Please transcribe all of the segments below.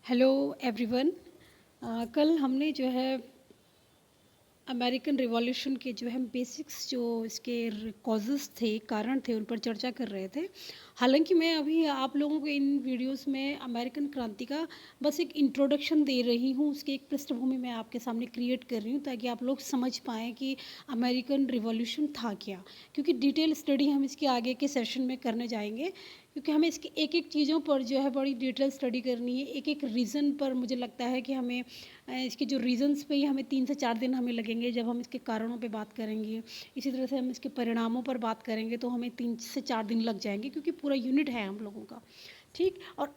Hello everyone. कल हमने जो है अमेरिकन रिवॉल्यूशन के जो है बेसिक्स जो इसके कॉजेज़ थे, कारण थे, उन पर चर्चा कर रहे थे। हालांकि मैं अभी आप लोगों को इन वीडियोस में अमेरिकन क्रांति का बस एक इंट्रोडक्शन दे रही हूँ, उसकी एक पृष्ठभूमि मैं आपके सामने क्रिएट कर रही हूँ ताकि आप लोग समझ पाएँ कि अमेरिकन रिवॉल्यूशन था क्या। क्योंकि डिटेल स्टडी हम इसके आगे के सेशन में करने जाएंगे, क्योंकि हमें इसकी एक एक चीज़ों पर जो है बड़ी डिटेल स्टडी करनी है। एक एक रीज़न पर मुझे लगता है कि हमें इसके जो रीज़न्स पे ही हमें 3 से 4 दिन हमें लगेंगे। जब हम इसके कारणों पे बात करेंगे, इसी तरह से हम इसके परिणामों पर बात करेंगे, तो हमें 3 से 4 दिन लग जाएंगे, क्योंकि पूरा यूनिट है हम लोगों का। ठीक। और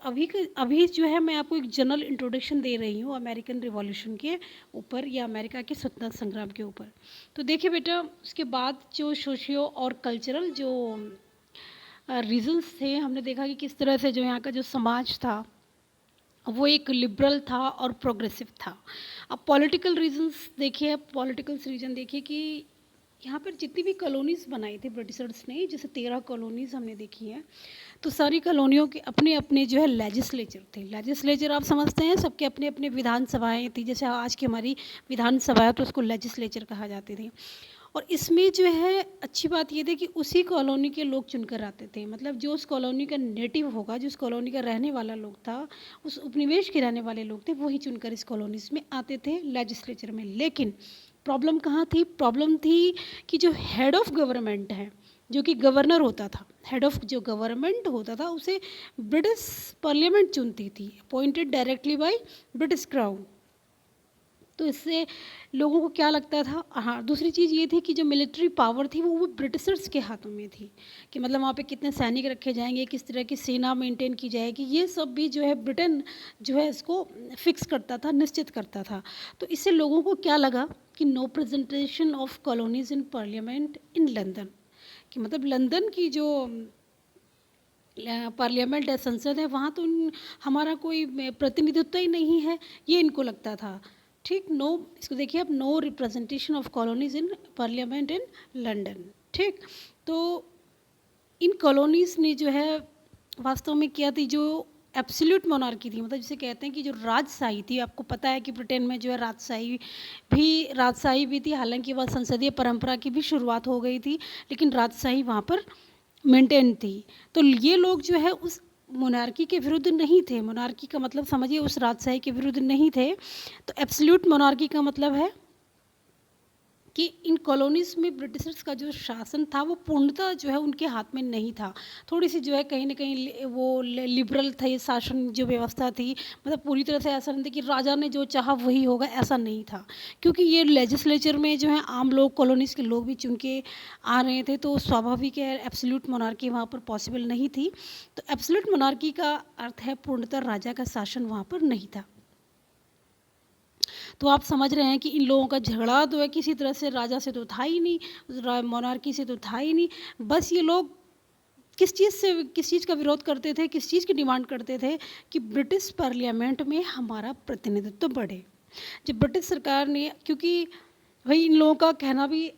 अभी जो है मैं आपको एक जनरल इंट्रोडक्शन दे रही हूँ अमेरिकन रिवॉल्यूशन के ऊपर या अमेरिका के स्वतंत्रता संग्राम के ऊपर। तो देखिए बेटा, उसके बाद जो सोशियो और कल्चरल जो रीजंस थे, हमने देखा कि किस तरह से जो यहाँ का जो समाज था वो एक लिबरल था और प्रोग्रेसिव था। अब पॉलिटिकल रीजंस देखिए, पॉलिटिकल रीजन देखिए कि यहाँ पर जितनी भी कॉलोनीज़ बनाई थी ब्रिटिशर्स ने, जैसे 13 कॉलोनीज़ हमने देखी हैं, तो सारी कॉलोनियों के अपने अपने जो है लेजिस्लेचर थे। लेजिस्लेचर आप समझते हैं, सबके अपने अपने विधानसभाएं थी। जैसे आज की हमारी विधानसभा है तो उसको लेजिस्लेचर कहा जाती थी। और इसमें जो है अच्छी बात ये थी कि उसी कॉलोनी के लोग चुनकर आते थे। मतलब जो उस कॉलोनी का नेटिव होगा, जो उस कॉलोनी का रहने वाला लोग था, उस उपनिवेश के रहने वाले लोग थे, वही चुनकर इस कॉलोनीज़ में आते थे लेजिस्लेचर में। लेकिन प्रॉब्लम कहाँ थी? प्रॉब्लम थी कि जो हेड ऑफ गवर्नमेंट है, जो कि गवर्नर होता था, हेड ऑफ जो गवर्नमेंट होता था, उसे ब्रिटिश पार्लियामेंट चुनती थी, appointed directly by British crown. तो इससे लोगों को क्या लगता था? हाँ, दूसरी चीज़ ये थी कि जो मिलिट्री पावर थी वो ब्रिटिशर्स के हाथों में थी, कि मतलब वहाँ पे कितने सैनिक रखे जाएंगे, किस तरह की सेना मेंटेन की जाएगी, ये सब भी जो है ब्रिटेन जो है इसको फिक्स करता था, निश्चित करता था। तो इससे लोगों को क्या लगा कि no presentation of colonies in parliament in London, कि मतलब लंदन की जो पार्लियामेंट है, संसद है, वहाँ तो हमारा कोई प्रतिनिधित्व ही नहीं है, ये इनको लगता था। ठीक। नो, इसको देखिए अब, no representation of colonies in parliament in London. ठीक। तो इन कॉलोनीज़ ने जो है वास्तव में किया थी, जो एब्सोल्यूट मोनार्की थी, मतलब जिसे कहते हैं कि जो राजशाही थी। आपको पता है कि ब्रिटेन में जो है राजशाही भी थी, हालांकि वह संसदीय परंपरा की भी शुरुआत हो गई थी, लेकिन राजशाही वहाँ पर मेंटेन थी। तो ये लोग जो है उस मोनार्की के विरुद्ध नहीं थे। मोनार्की का मतलब समझिए, उस राजशाही के विरुद्ध नहीं थे। तो एब्सोल्यूट मोनार्की का मतलब है कि इन कॉलोनीज़ में ब्रिटिशर्स का जो शासन था वो पूर्णतः जो है उनके हाथ में नहीं था। थोड़ी सी जो है कहीं ना कहीं वो लिबरल थे, शासन जो व्यवस्था थी, मतलब पूरी तरह से ऐसा नहीं था कि राजा ने जो चाहा वही होगा, ऐसा नहीं था। क्योंकि ये लेजिस्लेचर में जो है आम लोग, कॉलोनीज़ के लोग भी चुन के आ रहे थे, तो स्वाभाविक है एब्सोल्यूट मोनार्की वहाँ पर पॉसिबल नहीं थी। तो एब्सोल्यूट मोनार्की का अर्थ है पूर्णतः राजा का शासन वहाँ पर नहीं था। तो आप समझ रहे हैं कि इन लोगों का झगड़ा तो है किसी तरह से राजा से तो था ही नहीं, मोनार्की से तो था ही नहीं। बस ये लोग किस चीज़ का विरोध करते थे, किस चीज़ की डिमांड करते थे? कि ब्रिटिश पार्लियामेंट में हमारा प्रतिनिधित्व बढ़े। जब ब्रिटिश सरकार ने, क्योंकि भाई इन लोगों का कहना भी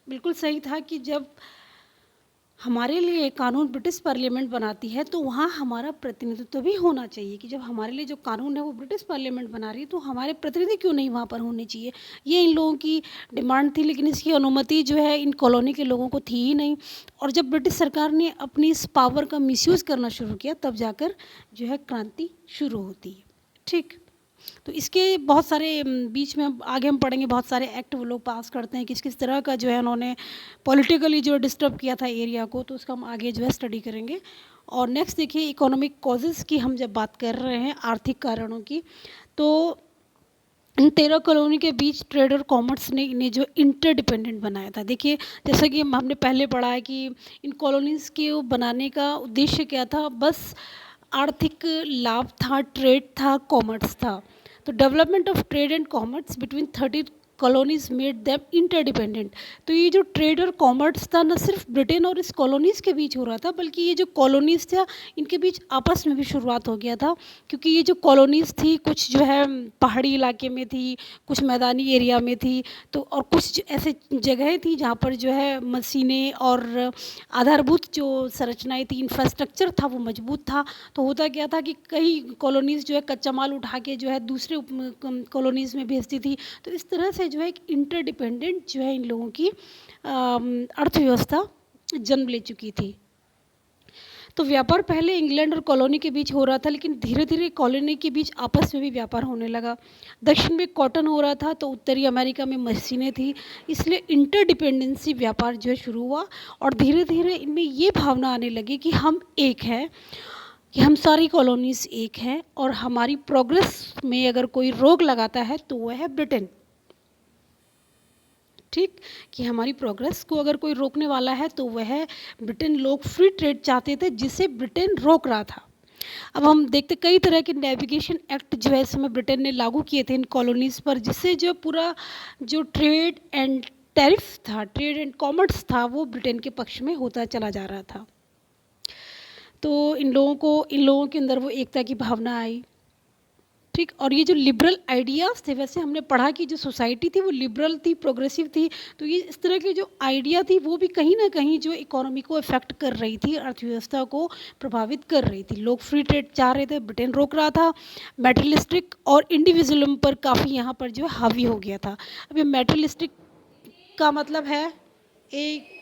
बिल्कुल सही था कि जब हमारे लिए कानून ब्रिटिश पार्लियामेंट बनाती है तो वहाँ हमारा प्रतिनिधित्व भी होना चाहिए, कि जब हमारे लिए जो कानून है वो ब्रिटिश पार्लियामेंट बना रही है तो हमारे प्रतिनिधि क्यों नहीं वहाँ पर होने चाहिए। ये इन लोगों की डिमांड थी, लेकिन इसकी अनुमति जो है इन कॉलोनी के लोगों को थी ही नहीं। और जब ब्रिटिश सरकार ने अपनी इस पावर का मिसयूज़ करना शुरू किया, तब जाकर जो है क्रांति शुरू होती है। ठीक। तो इसके बहुत सारे बीच में आगे हम पढ़ेंगे, बहुत सारे एक्ट वो लोग पास करते हैं, किस किस तरह का जो है उन्होंने पॉलिटिकली जो डिस्टर्ब किया था एरिया को, तो उसका हम आगे जो है स्टडी करेंगे। और नेक्स्ट देखिए, इकोनॉमिक कॉजेज़ की हम जब बात कर रहे हैं, आर्थिक कारणों की, तो इन 13 कॉलोनी के बीच ट्रेड और कॉमर्स ने इन्हें जो इंटरडिपेंडेंट बनाया था। देखिए, जैसा कि हमने पहले पढ़ा है कि इन कॉलोनीज़ के बनाने का उद्देश्य क्या था? बस आर्थिक लाभ था, ट्रेड था, कॉमर्स था। तो development of trade and commerce between colonies made them interdependent. तो ये जो ट्रेड और कॉमर्स था, न सिर्फ ब्रिटेन और इस कॉलोनीज़ के बीच हो रहा था, बल्कि ये जो कॉलोनीज़ था इनके बीच आपस में भी शुरुआत हो गया था। क्योंकि ये जो कॉलोनीज़ थी कुछ जो है पहाड़ी इलाके में थी, कुछ मैदानी एरिया में थी, तो और कुछ ऐसे जगहें थी जहाँ पर जो है मशीनें और आधारभूत जो संरचनाएं थी, इंफ्रास्ट्रक्चर था वो मजबूत था। तो होता क्या था कि कई कॉलोनीज़ जो है कच्चा माल उठा के जो है दूसरे कॉलोनीज़ में भेजती थी। तो इस तरह से जो है एक इंटरडिपेंडेंट जो है इन लोगों की अर्थव्यवस्था जन्म ले चुकी थी। तो व्यापार पहले इंग्लैंड और कॉलोनी के बीच हो रहा था, लेकिन धीरे धीरे कॉलोनी के बीच आपस में भी व्यापार होने लगा। दक्षिण में कॉटन हो रहा था तो उत्तरी अमेरिका में मशीनें थी, इसलिए इंटरडिपेंडेंसी व्यापार जो है शुरू हुआ। और धीरे धीरे इनमें ये भावना आने लगी कि हम एक हैं, कि हम सारी कॉलोनीज़ एक हैं, और हमारी प्रोग्रेस में अगर कोई रोक लगाता है तो वह है ब्रिटेन। ठीक, कि हमारी प्रोग्रेस को अगर कोई रोकने वाला है तो वह है ब्रिटेन। लोग फ्री ट्रेड चाहते थे जिसे ब्रिटेन रोक रहा था। अब हम देखते कई तरह के नेविगेशन एक्ट जो है इस समय ब्रिटेन ने लागू किए थे इन कॉलोनीज़ पर, जिससे जो पूरा जो ट्रेड एंड टैरिफ था, ट्रेड एंड कॉमर्स था, वो ब्रिटेन के पक्ष में होता चला जा रहा था। तो इन लोगों के अंदर वो एकता की भावना आई। ठीक, और ये जो लिबरल आइडियाज़ थे, वैसे हमने पढ़ा कि जो सोसाइटी थी वो लिबरल थी, प्रोग्रेसिव थी। तो ये इस तरह की जो आइडिया थी वो भी कहीं ना कहीं जो इकोनॉमी को इफेक्ट कर रही थी, अर्थव्यवस्था को प्रभावित कर रही थी। लोग फ्री ट्रेड चाह रहे थे, ब्रिटेन रोक रहा था। मेटलिस्टिक और इंडिविजुअलिज्म पर काफ़ी यहाँ पर जो है हावी हो गया था। अब ये मेटलिस्टिक का मतलब है एक